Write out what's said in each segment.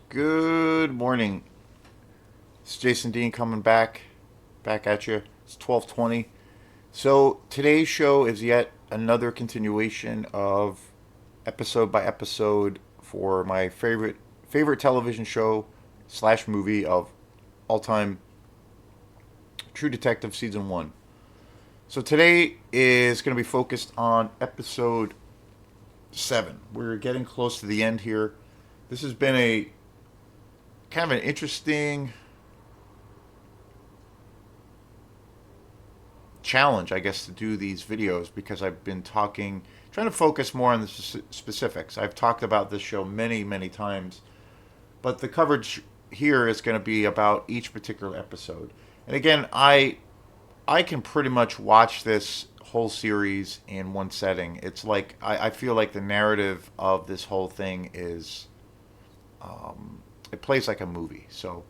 Good morning. It's Jason Dean coming back at you. It's 12:20. So today's show is yet another continuation of episode by episode for my favorite television show slash movie of all time, True Detective season 1. So today is going to be focused on episode 7. We're getting close to the end here. This has been a kind of an interesting challenge, I guess, to do these videos because I've been trying to focus more on the specifics. I've talked about this show many, many times, but the coverage here is going to be about each particular episode. And again, I can pretty much watch this whole series in one setting. It's like I feel like the narrative of this whole thing is it plays like a movie. So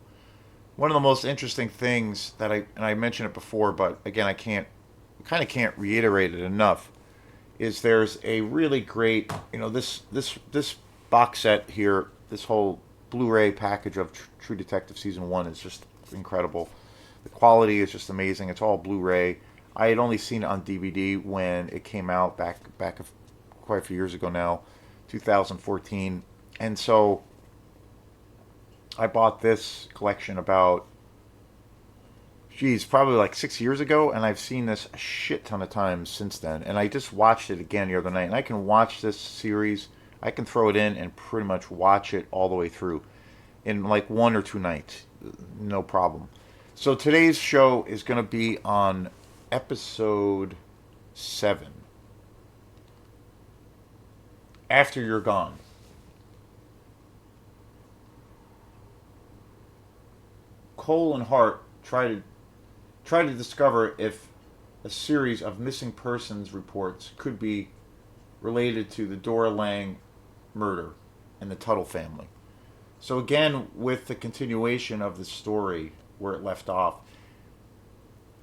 one of the most interesting things that I mentioned it before, but again I kind of can't reiterate it enough, is there's a really great, this box set here, this whole Blu-ray package of True Detective season 1 is just incredible. The quality is just amazing. It's all Blu-ray. I had only seen it on DVD when it came out back quite a few years ago now, 2014, and so I bought this collection about, geez, probably like 6 years ago, and I've seen this a shit ton of times since then. And I just watched it again the other night, and I can watch this series. I can throw it in and pretty much watch it all the way through in like 1 or 2 nights, no problem. So today's show is going to be on episode 7, After You're Gone. Cole and Hart try to discover if a series of missing persons reports could be related to the Dora Lang murder and the Tuttle family. So again, with the continuation of the story where it left off,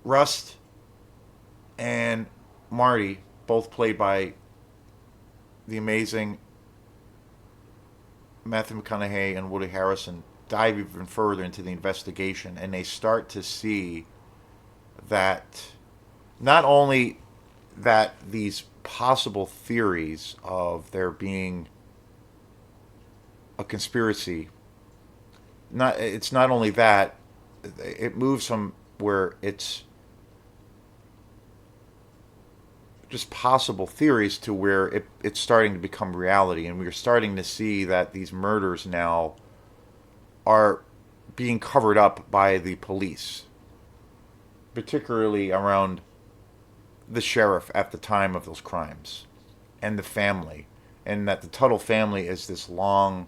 Rust and Marty, both played by the amazing Matthew McConaughey and Woody Harrelson, dive even further into the investigation, and they start to see that not only that these possible theories of there being a conspiracy, not only that, it moves from where it's just possible theories to where it's starting to become reality, and we're starting to see that these murders now are being covered up by the police, particularly around the sheriff at the time of those crimes and the family, and that the Tuttle family is this long,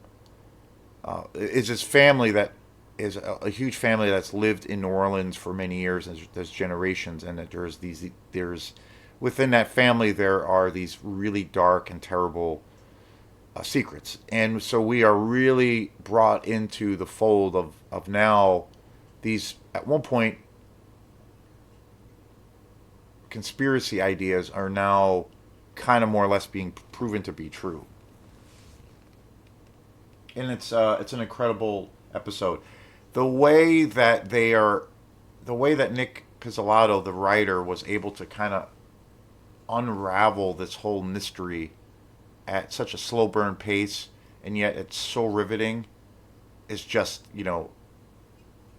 is this family that is a huge family that's lived in New Orleans for many years, and there's generations, and that there's within that family there are these really dark and terrible secrets, and so we are really brought into the fold of now these at one point conspiracy ideas are now kind of more or less being proven to be true, and it's an incredible episode. The way that the way that Nick Pizzolatto, the writer, was able to kind of unravel this whole mystery at such a slow burn pace, and yet it's so riveting, is just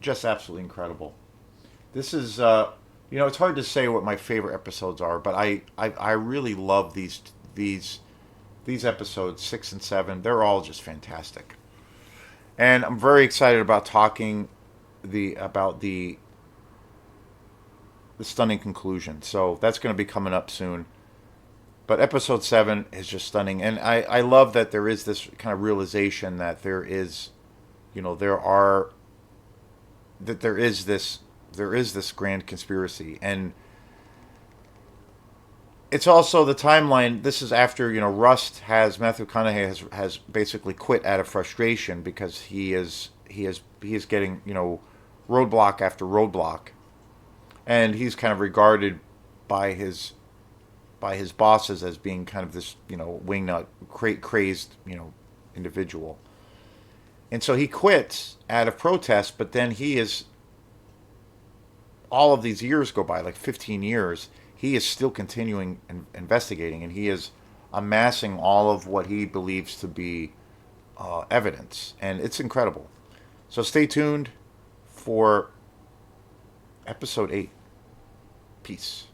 just absolutely incredible. This is it's hard to say what my favorite episodes are, but I really love these episodes 6 and 7. They're all just fantastic, and I'm very excited about talking about the stunning conclusion. So that's going to be coming up soon. But episode 7 is just stunning, and I love that there is this kind of realization that there is, there are that there is this grand conspiracy, and it's also the timeline. This is after Rust has Matthew McConaughey has basically quit out of frustration because he is getting roadblock after roadblock, and he's kind of regarded by his bosses as being kind of this wingnut crazed individual. And so he quits out of protest, but then he is, all of these years go by, like 15 years, he is still continuing investigating, and he is amassing all of what he believes to be evidence. And it's incredible. So stay tuned for episode 8. Peace.